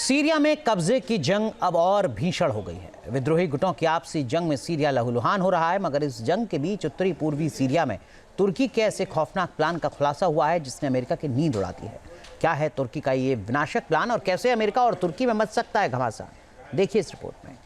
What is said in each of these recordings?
Syria में कब्जे की जंग अब और भीषण हो गई है। विद्रोही गुटों की आपसी जंग में सीरिया लहूलुहान हो रहा है, मगर इस जंग के बीच उत्तरी पूर्वी सीरिया में तुर्की के ऐसे खौफनाक प्लान का खुलासा हुआ है जिसने अमेरिका की नींद उड़ा दी है। क्या है तुर्की का ये विनाशक प्लान और कैसे अमेरिका और तुर्की में मच सकता है घमासान, देखिए इस रिपोर्ट में।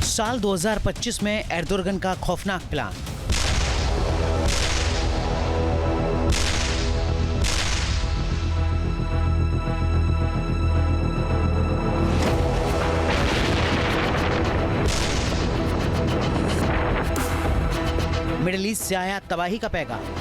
साल 2025 में एर्दोगन का खौफनाक प्लान। मिडिल ईस्ट से आया तबाही का पैगाम।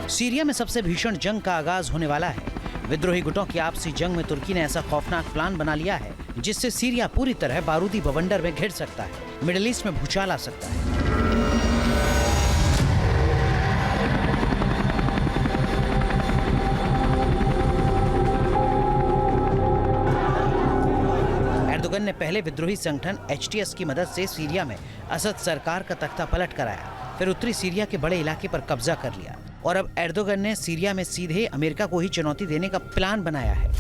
सीरिया में सबसे भीषण जंग का आगाज होने वाला है। विद्रोही गुटों की आपसी जंग में तुर्की ने ऐसा खौफनाक प्लान बना लिया है जिससे सीरिया पूरी तरह बारूदी बवंडर में घिर सकता है। मिडिल ईस्ट में भूचाल आ सकता है। एर्दोगन ने पहले विद्रोही संगठन HTS की मदद से सीरिया में असद सरकार का तख्ता पलट कराया, फिर उत्तरी सीरिया के बड़े इलाके पर कब्जा कर लिया और अब एर्दोगन ने सीरिया में सीधे अमेरिका को ही चुनौती देने का प्लान बनाया है।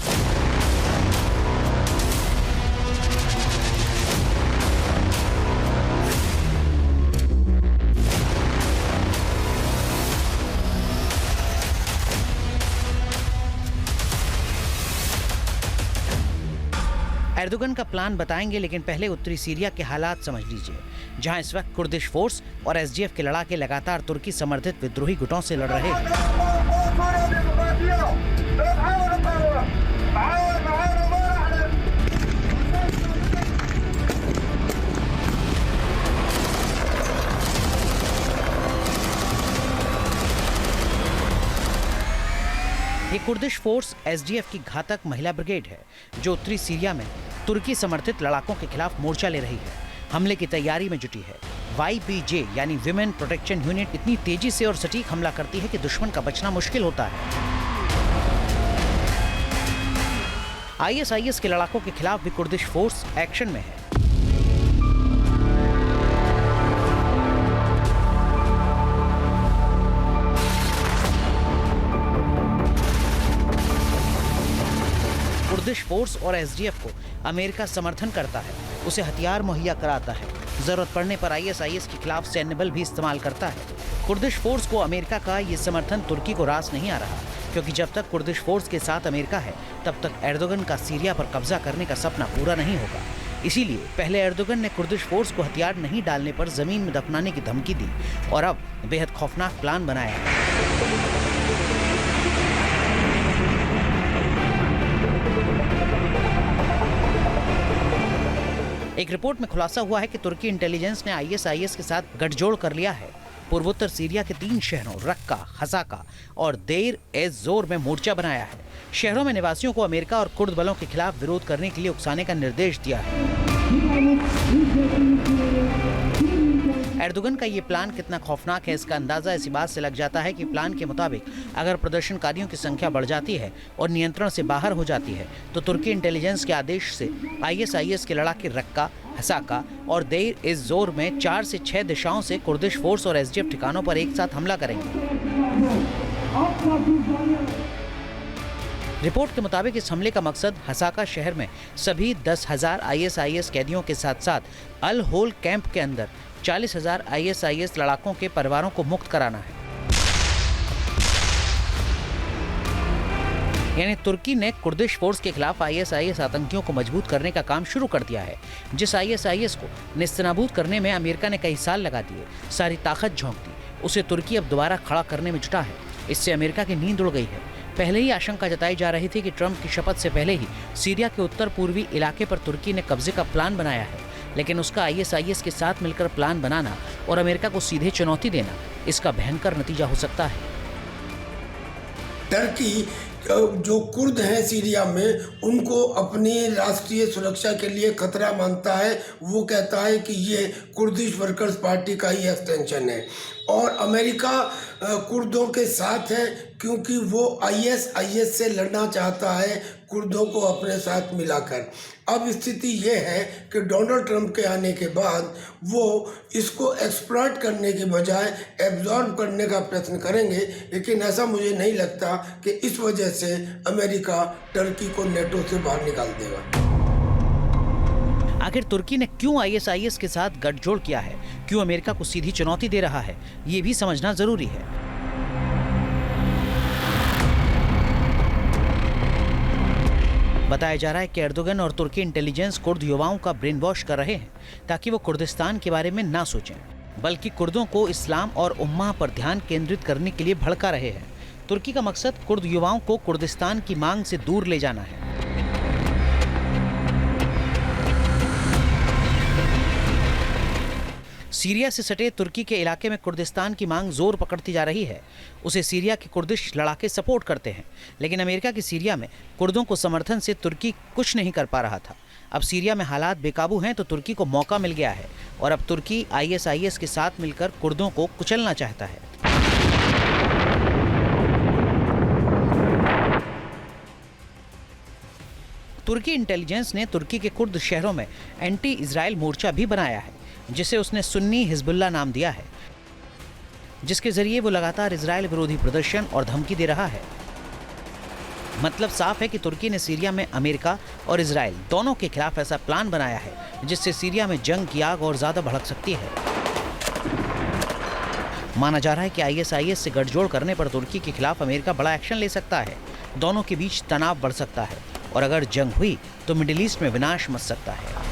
एर्दोगन का प्लान बताएंगे, लेकिन पहले उत्तरी सीरिया के हालात समझ लीजिए, जहां इस वक्त कुर्दिश फोर्स और SDF के लड़ाके लगातार तुर्की समर्थित विद्रोही गुटों से लड़ रहे हैं। ये कुर्दिश फोर्स SDF की घातक महिला ब्रिगेड है जो उत्तरी सीरिया में तुर्की समर्थित लड़ाकों के खिलाफ मोर्चा ले रही है, हमले की तैयारी में जुटी है। YPJ यानी विमेन प्रोटेक्शन यूनिट इतनी तेजी से और सटीक हमला करती है कि दुश्मन का बचना मुश्किल होता है। ISIS के लड़ाकों के खिलाफ भी कुर्दिश फोर्स एक्शन में है। कुर्दिश फोर्स और SDF को अमेरिका समर्थन करता है, उसे हथियार मुहैया कराता है, जरूरत पड़ने पर ISIS के खिलाफ सैन्य बल भी इस्तेमाल करता है। कुर्दिश फोर्स को अमेरिका का ये समर्थन तुर्की को रास नहीं आ रहा, क्योंकि जब तक कुर्दिश फोर्स के साथ अमेरिका है तब तक एर्दोगन का सीरिया पर कब्जा करने का सपना पूरा नहीं होगा। इसीलिए पहले एर्दोगन ने कुर्दिश फोर्स को हथियार नहीं डालने पर जमीन में दफनाने की धमकी दी और अब बेहद खौफनाक प्लान बनाया है। एक रिपोर्ट में खुलासा हुआ है कि तुर्की इंटेलिजेंस ने ISIS के साथ गठजोड़ कर लिया है। पूर्वोत्तर सीरिया के 3 शहरों रक्का, हसाका और देर एज जोर में मोर्चा बनाया है। शहरों में निवासियों को अमेरिका और कुर्द बलों के खिलाफ विरोध करने के लिए उकसाने का निर्देश दिया है। एर्दोगन का ये प्लान कितना खौफनाक है इसका अंदाजा इसी बात से लग जाता है कि प्लान के मुताबिक अगर प्रदर्शनकारियों की संख्या बढ़ जाती है और नियंत्रण से बाहर हो जाती है तो तुर्की इंटेलिजेंस के आदेश से ISIS के लड़ाके रक्का, हसाका और देर इज जोर में 4 से 6 दिशाओं से कुर्दिश फोर्स और SDF ठिकानों पर एक साथ हमला करेंगे। रिपोर्ट के मुताबिक इस हमले का मकसद हसाका शहर में सभी 10,000 ISIS कैदियों के साथ साथ अल होल कैंप के अंदर 40,000 ISIS लड़ाकों के परिवारों को मुक्त कराना है। यानी तुर्की ने कुर्दिश फोर्स के खिलाफ आईएसआईएस आतंकियों को मजबूत करने का काम शुरू कर दिया है। जिस आईएसआईएस को नेस्तनाबूद करने में अमेरिका ने कई साल लगा दिए, सारी ताकत झोंक दी, उसे तुर्की अब दोबारा खड़ा करने में जुटा है। इससे अमेरिका की नींद उड़ गई है। पहले ही आशंका जताई जा रही थी कि ट्रंप की शपथ से पहले ही सीरिया के उत्तर पूर्वी इलाके पर तुर्की ने कब्जे का प्लान बनाया है, लेकिन उसका आईएसआईएस के साथ मिलकर प्लान बनाना और अमेरिका को सीधे चुनौती देना, इसका भयंकर नतीजा हो सकता है। टर्की जो कुर्द हैं सीरिया में, उनको अपनी राष्ट्रीय सुरक्षा के लिए खतरा मानता है। वो कहता है कि ये कुर्दिश वर्कर्स पार्टी का ही एक्सटेंशन है और अमेरिका कुर्दों के साथ है क्योंकि वो आईएसआईएस से लड़ना चाहता है, कुर्दों को अपने साथ मिलाकर। अब स्थिति ये है कि डोनाल्ड ट्रंप के आने के बाद वो इसको एक्सप्लॉइट करने के बजाय एब्जॉर्ब करने का प्रयत्न करेंगे, लेकिन ऐसा मुझे नहीं लगता कि इस वजह से अमेरिका टर्की को नेटो से बाहर निकाल देगा। आखिर तुर्की ने क्यों आईएसआईएस के साथ गठजोड़ किया है, क्यों अमेरिका को सीधी चुनौती दे रहा है, ये भी समझना जरूरी है। बताया जा रहा है कि एर्दोगन और तुर्की इंटेलिजेंस कुर्द युवाओं का ब्रेन वॉश कर रहे हैं ताकि वो कुर्दिस्तान के बारे में ना सोचें, बल्कि कुर्दों को इस्लाम और उम्मा पर ध्यान केंद्रित करने के लिए भड़का रहे हैं। तुर्की का मकसद कुर्द युवाओं को कुर्दिस्तान की मांग से दूर ले जाना है। सीरिया से सटे तुर्की के इलाके में कुर्दिस्तान की मांग जोर पकड़ती जा रही है। उसे सीरिया के कुर्दिश लड़ाके सपोर्ट करते हैं, लेकिन अमेरिका की सीरिया में कुर्दों को समर्थन से तुर्की कुछ नहीं कर पा रहा था। अब सीरिया में हालात बेकाबू हैं तो तुर्की को मौका मिल गया है और अब तुर्की आईएसआईएस के साथ मिलकर कुर्दों को कुचलना चाहता है। तुर्की इंटेलिजेंस ने तुर्की के कुर्द शहरों में एंटी इजराइल मोर्चा भी बनाया है, जिसे उसने सुन्नी हिजबुल्लाह नाम दिया है, जिसके जरिए वो लगातार इजराइल विरोधी प्रदर्शन और धमकी दे रहा है। मतलब साफ है कि तुर्की ने सीरिया में अमेरिका और इजराइल दोनों के खिलाफ ऐसा प्लान बनाया है जिससे सीरिया में जंग की आग और ज्यादा भड़क सकती है। माना जा रहा है कि आईएसआईएस से गठजोड़ करने पर तुर्की के खिलाफ अमेरिका बड़ा एक्शन ले सकता है। दोनों के बीच तनाव बढ़ सकता है और अगर जंग हुई तो मिडिल ईस्ट में विनाश मच सकता है।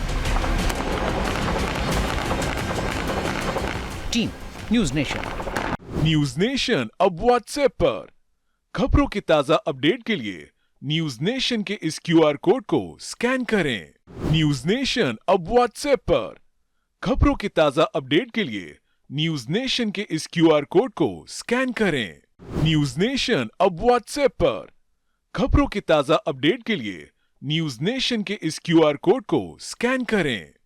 Team news nation. News nation अब व्हाट्सएप पर खबरों की ताजा अपडेट के लिए न्यूज नेशन के इस क्यूआर कोड को स्कैन करें। न्यूज नेशन अब व्हाट्सएप पर खबरों की ताजा अपडेट के लिए न्यूज नेशन के इस क्यूआर कोड को स्कैन करें। न्यूज नेशन अब व्हाट्सएप पर खबरों की ताजा अपडेट के लिए न्यूज नेशन के इस क्यूआर कोड को स्कैन करें।